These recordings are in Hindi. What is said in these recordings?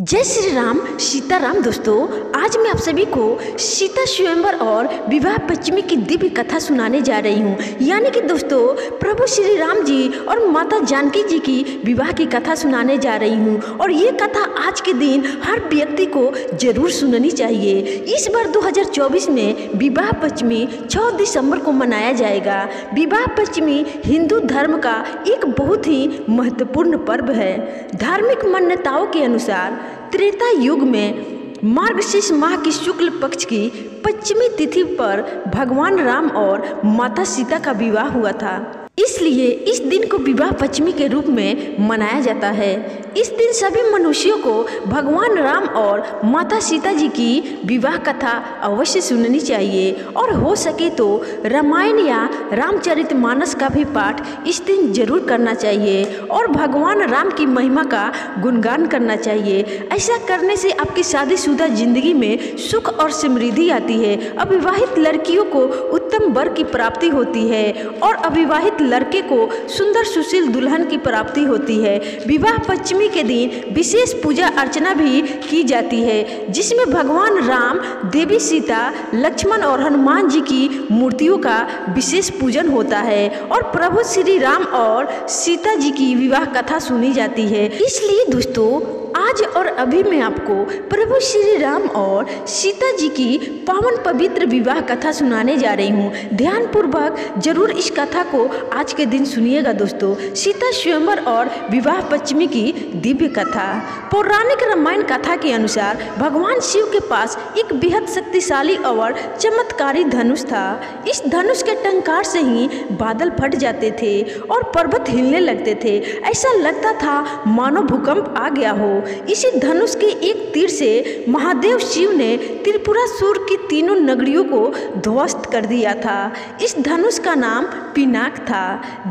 जय श्री राम सीताराम। दोस्तों, आज मैं आप सभी को सीता स्वयंवर और विवाह पंचमी की दिव्य कथा सुनाने जा रही हूँ। यानी कि दोस्तों, प्रभु श्री राम जी और माता जानकी जी की विवाह की कथा सुनाने जा रही हूँ। और ये कथा आज के दिन हर व्यक्ति को जरूर सुननी चाहिए। इस बार 2024 में विवाह पंचमी 6 दिसंबर को मनाया जाएगा। विवाह पंचमी हिंदू धर्म का एक बहुत ही महत्वपूर्ण पर्व है। धार्मिक मान्यताओं के अनुसार त्रेता युग में मार्गशीर्ष माह की शुक्ल पक्ष की पंचमी तिथि पर भगवान राम और माता सीता का विवाह हुआ था। इसलिए इस दिन को विवाह पंचमी के रूप में मनाया जाता है। इस दिन सभी मनुष्यों को भगवान राम और माता सीता जी की विवाह कथा अवश्य सुननी चाहिए और हो सके तो रामायण या रामचरितमानस का भी पाठ इस दिन जरूर करना चाहिए और भगवान राम की महिमा का गुणगान करना चाहिए। ऐसा करने से आपकी शादीशुदा जिंदगी में सुख और समृद्धि आती है। अविवाहित लड़कियों को उत्तम वर की प्राप्ति होती है और अविवाहित लड़के को सुंदर सुशील दुल्हन की प्राप्ति होती है। विवाह पंचमी के दिन विशेष पूजा अर्चना भी की जाती है, जिसमें भगवान राम, देवी सीता, लक्ष्मण और हनुमान जी की मूर्तियों का विशेष पूजन होता है और प्रभु श्री राम और सीता जी की विवाह कथा सुनी जाती है। इसलिए दोस्तों, आज और अभी मैं आपको प्रभु श्री राम और सीता जी की पावन पवित्र विवाह कथा सुनाने जा रही हूँ। ध्यानपूर्वक जरूर इस कथा को आज के दिन सुनिएगा। दोस्तों, सीता स्वयंवर और विवाह पंचमी की दिव्य कथा। पौराणिक रामायण कथा के अनुसार भगवान शिव के पास एक बेहद शक्तिशाली और चमत्कारी धनुष था। इस धनुष के टंकार से ही बादल फट जाते थे और पर्वत हिलने लगते थे। ऐसा लगता था मानो भूकंप आ गया हो। इसी धनुष के एक तीर से महादेव शिव ने त्रिपुरासुर की तीनों नगरियों को ध्वस्त कर दिया था। इस धनुष का नाम पिनाक था।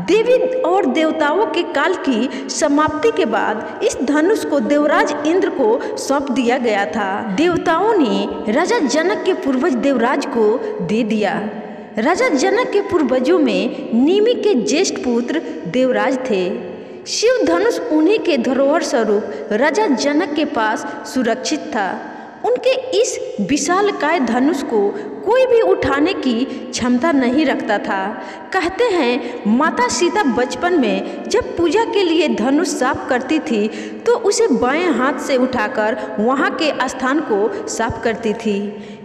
देवी और देवताओं के काल की समाप्ति के बाद इस धनुष को देवराज इंद्र को सौंप दिया गया था। देवताओं ने राजा जनक के पूर्वज देवराज को दे दिया। राजा जनक के पूर्वजों में निमि के ज्येष्ठ पुत्र देवराज थे। शिव धनुष उन्हीं के धरोहर स्वरूप राजा जनक के पास सुरक्षित था। उनके इस विशालकाय धनुष को कोई भी उठाने की क्षमता नहीं रखता था। कहते हैं माता सीता बचपन में जब पूजा के लिए धनुष साफ करती थी तो उसे बाएं हाथ से उठाकर वहां के स्थान को साफ करती थी।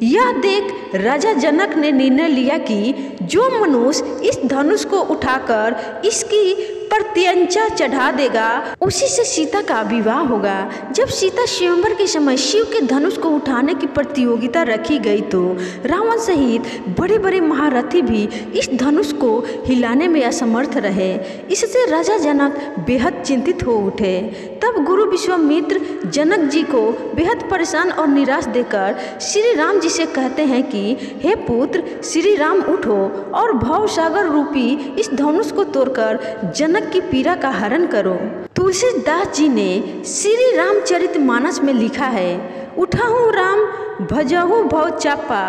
यह देख राजा जनक ने निर्णय लिया कि जो मनुष्य इस धनुष को उठाकर इसकी प्रत्यंचा चढ़ा देगा उसी से सीता का विवाह होगा। जब सीता स्वयंवर के समय शिव के धनुष को उठाने की प्रतियोगिता रखी गई तो रावण सहित बड़े बड़े महारथी भी इस धनुष को हिलाने में असमर्थ रहे। इससे राजा जनक बेहद चिंतित हो उठे। तब गुरु विश्वामित्र जनक जी को बेहद परेशान और निराश देकर श्री राम जी से कहते हैं कि हे पुत्र श्री राम, उठो और भवसागर रूपी इस धनुष को तोड़कर जनक की पीड़ा का हरण करो। तुलसीदास जी ने श्री रामचरितमानस में लिखा है, उठाहूँ राम भजहु भव चापा,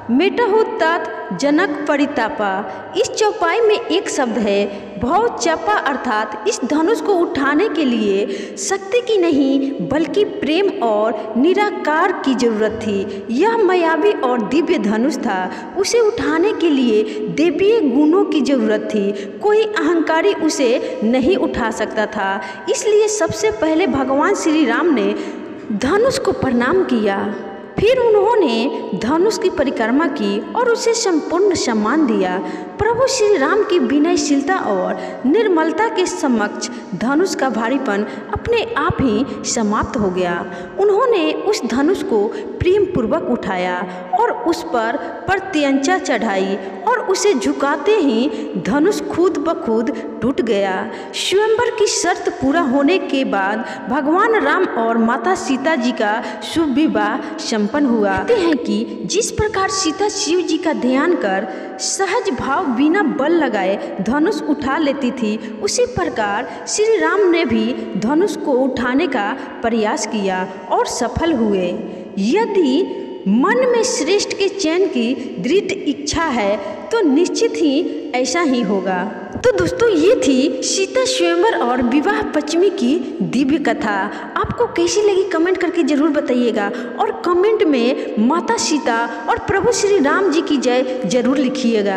मेटहु तात जनक परितापा। इस चौपाई में एक शब्द है भव चापा, अर्थात इस धनुष को उठाने के लिए शक्ति की नहीं बल्कि प्रेम और निराकार की जरूरत थी। यह मायावी और दिव्य धनुष था। उसे उठाने के लिए देवीय गुणों की जरूरत थी। कोई अहंकारी उसे नहीं उठा सकता था। इसलिए सबसे पहले भगवान श्री राम ने धनुष को प्रणाम किया। फिर उन्होंने धनुष की परिक्रमा की और उसे संपूर्ण सम्मान दिया। प्रभु श्री राम की विनयशीलता और निर्मलता के समक्ष धनुष का भारीपन अपने आप ही समाप्त हो गया। उन्होंने उस धनुष को प्रेम पूर्वक उठाया और उस पर प्रत्यंचा चढ़ाई और उसे झुकाते ही धनुष खुद ब खुद टूट गया। स्वयंवर की शर्त पूरा होने के बाद भगवान राम और माता सीता जी का शुभ विवाह संपन्न हुआ। कहते हैं कि जिस प्रकार सीता शिव जी का ध्यान कर सहज भाव बिना बल लगाए धनुष उठा लेती थी, उसी प्रकार श्री राम ने भी धनुष को उठाने का प्रयास किया और सफल हुए। यदि मन में श्रेष्ठ के चयन की दृढ़ इच्छा है तो निश्चित ही ऐसा ही होगा। तो दोस्तों ये थी सीता स्वयंवर और विवाह पंचमी की दिव्य कथा। आपको कैसी लगी कमेंट करके जरूर बताइएगा और कमेंट में माता सीता और प्रभु श्री राम जी की जय जरूर लिखिएगा।